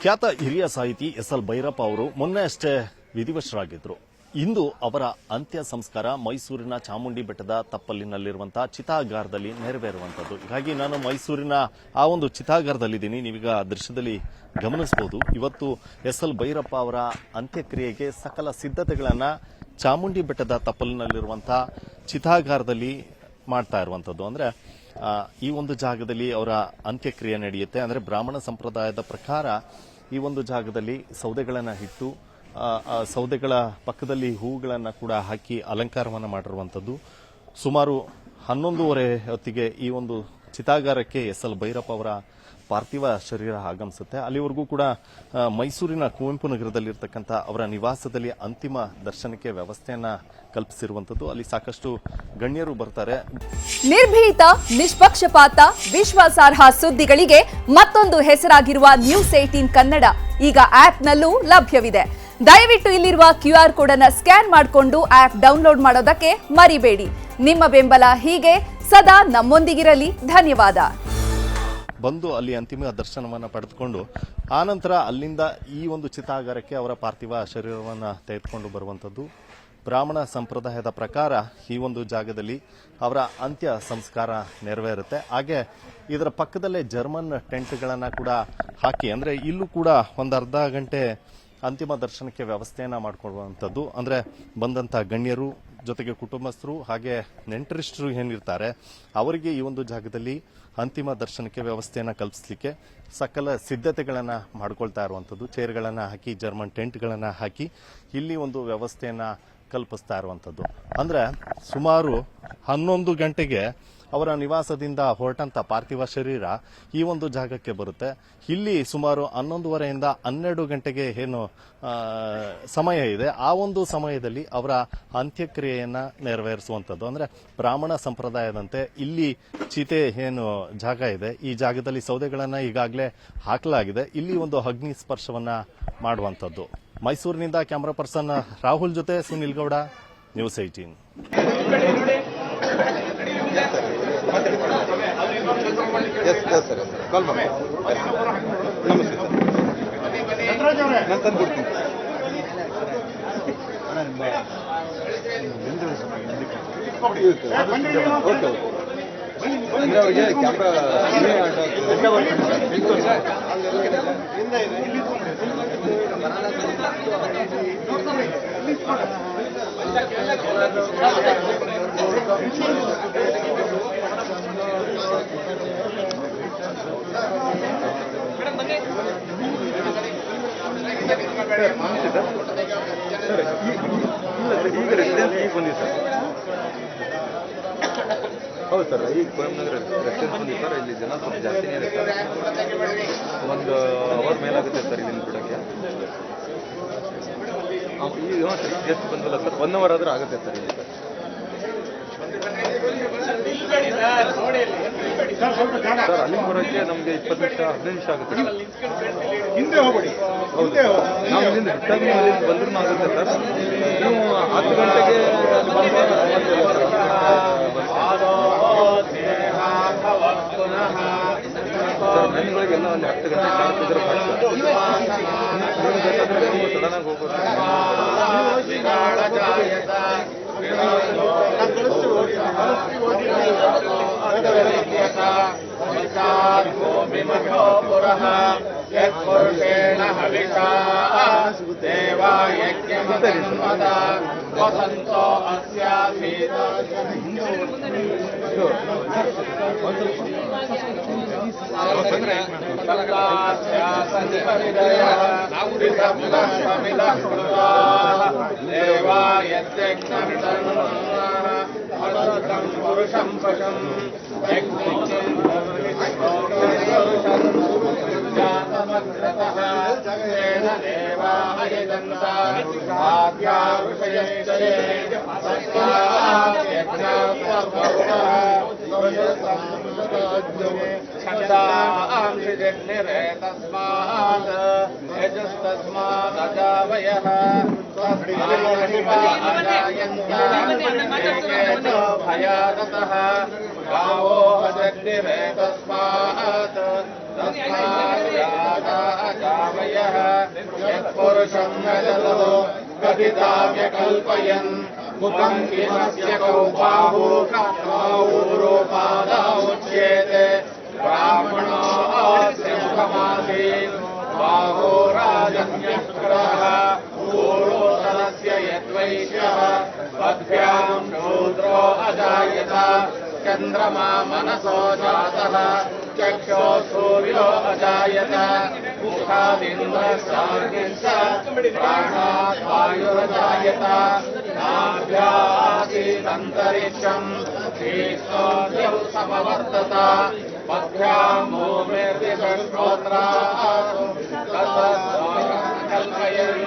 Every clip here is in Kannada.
ಖ್ಯಾತ ಹಿರಿಯ ಸಾಹಿತಿ ಎಸ್.ಎಲ್. ಭೈರಪ್ಪ ಅವರು ಮೊನ್ನೆ ಅಷ್ಟೇ ವಿಧಿವಶರಾಗಿದ್ದರು. ಇಂದು ಅವರ ಅಂತ್ಯ ಸಂಸ್ಕಾರ ಮೈಸೂರಿನ ಚಾಮುಂಡಿ ಬೆಟ್ಟದ ತಪ್ಪಲಿನಲ್ಲಿರುವಂತಹ ಚಿತಾಗಾರದಲ್ಲಿ ನೆರವೇರುವಂತದ್ದು. ಹೀಗಾಗಿ ನಾನು ಮೈಸೂರಿನ ಆ ಒಂದು ಚಿತಾಗಾರದಲ್ಲಿದ್ದೀನಿ. ನೀವೀಗ ದೃಶ್ಯದಲ್ಲಿ ಗಮನಿಸಬಹುದು. ಇವತ್ತು ಎಸ್.ಎಲ್. ಭೈರಪ್ಪ ಅವರ ಅಂತ್ಯಕ್ರಿಯೆಗೆ ಸಕಲ ಸಿದ್ಧತೆಗಳನ್ನ ಚಾಮುಂಡಿ ಬೆಟ್ಟದ ತಪ್ಪಲಿನಲ್ಲಿರುವಂತಹ ಚಿತಾಗಾರದಲ್ಲಿ ಮಾಡ್ತಾ ಇರುವಂತದ್ದು. ಅಂದ್ರೆ ಈ ಒಂದು ಜಾಗದಲ್ಲಿ ಅವರ ಅಂತ್ಯಕ್ರಿಯೆ ನಡೆಯುತ್ತೆ. ಅಂದ್ರೆ ಬ್ರಾಹ್ಮಣ ಸಂಪ್ರದಾಯದ ಪ್ರಕಾರ ಈ ಒಂದು ಜಾಗದಲ್ಲಿ ಸೌದೆಗಳನ್ನ ಇಟ್ಟು ಸೌದೆಗಳ ಪಕ್ಕದಲ್ಲಿ ಹೂವುಗಳನ್ನ ಕೂಡ ಹಾಕಿ ಅಲಂಕಾರವನ್ನ ಮಾಡಿರುವಂತದ್ದು. ಸುಮಾರು 11:30 ಹೊತ್ತಿಗೆ ಈ ಒಂದು ಚಿತಾಗಾರಕ್ಕೆ ಎಸ್.ಎಲ್. ಭೈರಪ್ಪ ಅವರ ಪಾರ್ಥಿವ ಶರೀರ ಆಗಮಿಸುತ್ತೆ. ಅಲ್ಲಿವರೆಗೂ ಕೂಡ ಮೈಸೂರಿನ ಕುವೆಂಪು ನಗರದಲ್ಲಿರ್ತಕ್ಕಂಥ ಅವರ ನಿವಾಸದಲ್ಲಿ ಅಂತಿಮ ದರ್ಶನಕ್ಕೆ ವ್ಯವಸ್ಥೆಯನ್ನ ಕಲ್ಪಿಸಿರುವಂತದ್ದು. ಅಲ್ಲಿ ಸಾಕಷ್ಟು ಗಣ್ಯರು ಬರ್ತಾರೆ. ನಿರ್ಭೀತ, ನಿಷ್ಪಕ್ಷಪಾತ, ವಿಶ್ವಾಸಾರ್ಹ ಸುದ್ದಿಗಳಿಗೆ ಮತ್ತೊಂದು ಹೆಸರಾಗಿರುವ ನ್ಯೂಸ್ 18 ಕನ್ನಡ ಈಗ ಆಪ್ನಲ್ಲೂ ಲಭ್ಯವಿದೆ. ದಯವಿಟ್ಟು ಇಲ್ಲಿರುವ QR ಕೋಡ್ ಅನ್ನು ಸ್ಕ್ಯಾನ್ ಮಾಡಿಕೊಂಡು ಆಪ್ ಡೌನ್ಲೋಡ್ ಮಾಡೋದಕ್ಕೆ ಮರಿಬೇಡಿ. ನಿಮ್ಮ ಬೆಂಬಲ ಹೀಗೆ ಸದಾ ನಮ್ಮೊಂದಿಗಿರಲಿ. ಧನ್ಯವಾದ. ಬಂದು ಅಲ್ಲಿ ಅಂತಿಮ ದರ್ಶನವನ್ನ ಪಡೆದುಕೊಂಡು ಆನಂತರ ಅಲ್ಲಿಂದ ಈ ಒಂದು ಚಿತಾಗಾರಕ್ಕೆ ಅವರ ಪಾರ್ಥಿವ ಶರೀರವನ್ನ ತೆಗೆದುಕೊಂಡು ಬರುವಂತದ್ದು. ಬ್ರಾಹ್ಮಣ ಸಂಪ್ರದಾಯದ ಪ್ರಕಾರ ಈ ಒಂದು ಜಾಗದಲ್ಲಿ ಅವರ ಅಂತ್ಯ ಸಂಸ್ಕಾರ ನೆರವೇರುತ್ತೆ. ಹಾಗೆ ಇದರ ಪಕ್ಕದಲ್ಲೇ ಜರ್ಮನ್ ಟೆಂಟ್ಗಳನ್ನ ಕೂಡ ಹಾಕಿ, ಅಂದ್ರೆ ಇಲ್ಲೂ ಕೂಡ ಒಂದು ಅರ್ಧ ಗಂಟೆ ಅಂತಿಮ ದರ್ಶನಕ್ಕೆ ವ್ಯವಸ್ಥೆಯನ್ನ ಮಾಡಿಕೊಳ್ಳುವಂಥದ್ದು. ಅಂದ್ರೆ ಬಂದಂತ ಗಣ್ಯರು ಜೊತೆಗೆ ಕುಟುಂಬಸ್ಥರು ಹಾಗೆ ನೆಂಟರಿಷ್ಟರು ಏನಿರ್ತಾರೆ ಅವರಿಗೆ ಈ ಒಂದು ಜಾಗದಲ್ಲಿ ಅಂತಿಮ ದರ್ಶನಕ್ಕೆ ವ್ಯವಸ್ಥೆಯನ್ನ ಕಲ್ಪಿಸಲಿಕ್ಕೆ ಸಕಲ ಸಿದ್ಧತೆಗಳನ್ನ ಮಾಡ್ಕೊಳ್ತಾ ಇರುವಂತದ್ದು. ಚೇರ್ಗಳನ್ನ ಹಾಕಿ, ಜರ್ಮನ್ ಟೆಂಟ್ಗಳನ್ನ ಹಾಕಿ ಇಲ್ಲಿ ಒಂದು ವ್ಯವಸ್ಥೆಯನ್ನ ಕಲ್ಪಿಸ್ತಾ ಇರುವಂತದ್ದು. ಅಂದ್ರೆ ಸುಮಾರು 11 ಗಂಟೆಗೆ ಅವರ ನಿವಾಸದಿಂದ ಹೊರಟಂತ ಪಾರ್ಥಿವ ಶರೀರ ಈ ಒಂದು ಜಾಗಕ್ಕೆ ಬರುತ್ತೆ. ಇಲ್ಲಿ ಸುಮಾರು 11:30 12 ಗಂಟೆಗೆ ಏನು ಸಮಯ ಇದೆ, ಆ ಒಂದು ಸಮಯದಲ್ಲಿ ಅವರ ಅಂತ್ಯಕ್ರಿಯೆಯನ್ನ ನೆರವೇರಿಸುವಂತದ್ದು. ಅಂದ್ರೆ ಬ್ರಾಹ್ಮಣ ಸಂಪ್ರದಾಯದಂತೆ ಇಲ್ಲಿ ಚಿತೆ ಏನು ಜಾಗ ಇದೆ, ಈ ಜಾಗದಲ್ಲಿ ಸೌದೆಗಳನ್ನ ಈಗಾಗಲೇ ಹಾಕಲಾಗಿದೆ. ಇಲ್ಲಿ ಒಂದು ಅಗ್ನಿ ಸ್ಪರ್ಶವನ್ನ ಮಾಡುವಂತದ್ದು. ಮೈಸೂರಿನಿಂದ ಕ್ಯಾಮರಾ ಪರ್ಸನ್ ರಾಹುಲ್ ಜೊತೆ ಸುನಿಲ್ ಗೌಡ, ನ್ಯೂಸ್ 18. ಕಾಲ್ ಮಾಡಿ. ನಮಸ್ತೆ ಸರ್. ನಾನು ತಂದು ಕೊಡ್ತೀನಿ. ಓಕೆ ಅಂದರೆ ಅವರಿಗೆ ಕ್ಯಾಮ್ರಾ ಈಗ ರೆಸಿಡೆನ್ಸ್ ಈಗ ಬಂದಿದೆ ಸರ್. ಹೌದು ಸರ್, ಈಗ ಕುವೆಂಪುನಗರ ರೆಸಿಡೆನ್ಸ್ ಬಂದಿದೆ ಸರ್. ಇಲ್ಲಿ ಜನ ಸ್ವಲ್ಪ ಜಾಸ್ತಿನೇ ಇದೆ ಸರ್. 1 ಅವರ್ ಮೇಲಾಗುತ್ತೆ ಸರ್ ಇಲ್ಲಿಂದ ಬಿಡೋಕ್ಕೆ. ಈಗ ಜಸ್ಟ್ ಬಂದಲ್ಲ ಸರ್, 1 ಅವರ್ ಆದ್ರೆ ಆಗುತ್ತೆ ಸರ್ ಇಲ್ಲಿ ಸರ್. ಸರ್ ಅಲ್ಲಿಂದ ಬರೋಕ್ಕೆ ನಮಗೆ 20 ನಿಮಿಷ 15 ನಿಮಿಷ ಆಗುತ್ತೆ ಸರ್. ಹಿಂದೆ ಹೋಗ್ಬೇಡಿ. ಹೌದು, ನಾವು ಇಲ್ಲಿಂದ ಬಿಟ್ಟಾಗ ಅಲ್ಲಿಂದ ಬಂದ್ರೂ ಆಗುತ್ತೆ ಸರ್. ನೀವು 10 ಗಂಟೆಗೆ ಸರ್ ಮನೆಗಳಿಗೆಲ್ಲ ಅಲ್ಲಿ 10 ಗಂಟೆ ಕಾಡ್ತಿದ್ರೆ ಸಡನ್ ಆಗಿ ಹೋಗ್ಬೋದು. पुरुषं पशं जातमग्रतः तेन देवायजन्त आद्याविषयश्चये छन्दांसिजग्निरे तस्मात् यजस्तस्मादजावयः भयादतः गावो हजग्निरे तस्मात् तस्मात् जावय यत्पुरुषं यजतो कथिताव्य कल्पयन् मुखं किमस्य कौ बाहुरोपादा उच्येते ब्राह्मणोऽस्य मुखमासीत् बाहो राजन्यः पूर्वोत्तरस्य यद्वैश्यः पद्भ्यां शूद्रो अजायत चन्द्रमा मनसो जातः चक्षो सूर्यो अजायत मुखादिन्द्रश्चाग्निश्च प्राणात् वायुरजायत नाभ्यासीदन्तरिक्षं शीर्षोऽद्यौ समवर्तत पद्भ्यां भूमिर्दिशश्रोत्रासु कल्पयन्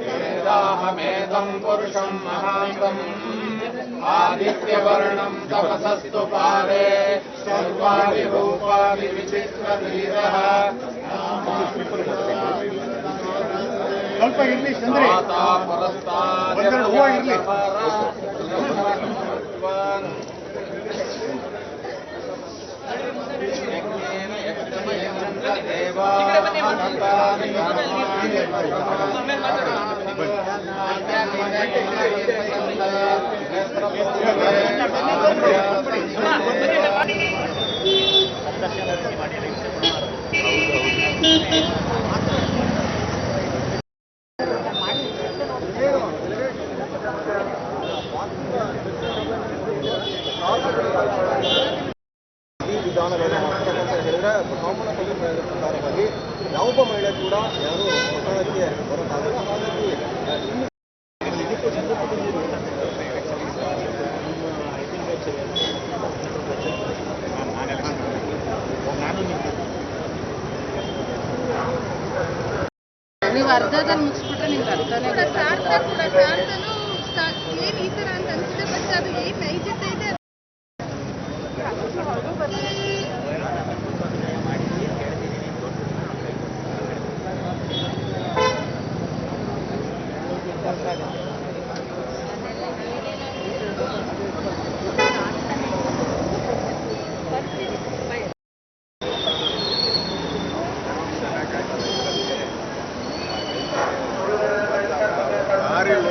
वेदाहमेदं पुरुषं महान्तम् आदित्यवर्णं तपसस्तु पारे सर्वाणि रूपाणि विचित्रधीरः ಸ್ವಲ್ಪ ಇರ್ಲಿ ಚಂದ್ರಿ ಒಂದೆರಡು ಹೂವು ಇರ್ಲಿ ಈ ವಿಧಾನಗಳನ್ನು ಮಾಡ್ತಕ್ಕಂತ ಹೇಳಿದ್ರೆ ಬ್ರಾಹ್ಮಣ ಪ್ರಕಾರವಾಗಿ ಯಾವೊಬ್ಬ ಮಹಿಳೆ ಕೂಡ ಯಾರು ಪ್ರಕರಣಕ್ಕೆ ಬರೋಕ್ಕಾಗಲ್ಲ. ಹಾಗಾಗಿ ನೀವು ಅರ್ಧದಲ್ಲಿ ಮುಗಿಸ್ಬಿಟ್ರೆ ನಿಮ್ಗೆ ಅರ್ಥನೇ ಏನ್ ಈ ತರ ಅಂತ ಅನ್ಸುತ್ತೆ. ಬಟ್ ಅದು ಏನ್ ನೈಜತೆ ಇದೆ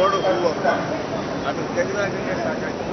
ಓಡು ಹೂವು ಅದನ್ನ ತೆಗೆದಾಗ ಸಾಕಾಯ್ತು.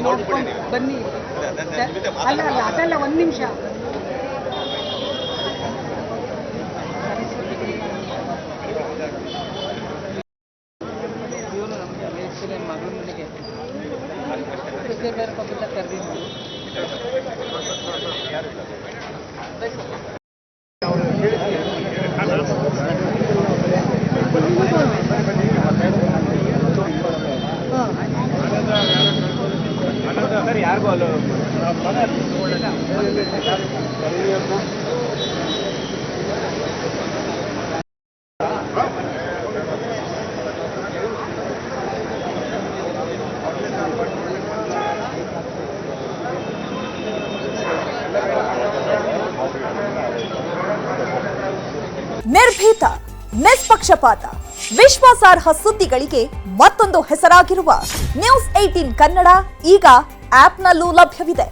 ಸ್ವಲ್ಪ ಬನ್ನಿ ಅಲ್ಲ ಅಲ್ಲ ಅದಲ್ಲ ಒಂದು ನಿಮಿಷ ಇವನು ನಮಗೆ ಮೇಲ್ಸಿನ ಮಗಳ ಮನೆಗೆ ಬೇರೆ ಪಕ್ಕದ ಕರೆದಿದ್ದು ಯಾರಿಗೂ ಅಲ್ಲ ನಿರ್ಭೀತ, ನಿಷ್ಪಕ್ಷಪಾತ, ವಿಶ್ವಾಸಾರ್ಹ ಸುದ್ದಿಗಳಿಗೆ ಮತ್ತೊಂದು ಹೆಸರಾಗಿರುವ ನ್ಯೂಸ್ 18 ಕನ್ನಡ ಈಗ ಆಪ್ನಲ್ಲೂ ಲಭ್ಯವಿದೆ.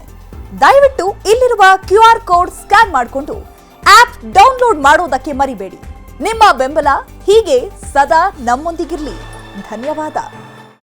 ದಯವಿಟ್ಟು ಇಲ್ಲಿರುವ QR ಕೋಡ್ ಸ್ಕ್ಯಾನ್ ಮಾಡಿಕೊಂಡು ಆಪ್ ಡೌನ್ಲೋಡ್ ಮಾಡೋದಕ್ಕೆ ಮರಿಬೇಡಿ. ನಿಮ್ಮ ಬೆಂಬಲ ಹೀಗೆ ಸದಾ ನಮ್ಮೊಂದಿಗಿರಲಿ. ಧನ್ಯವಾದ.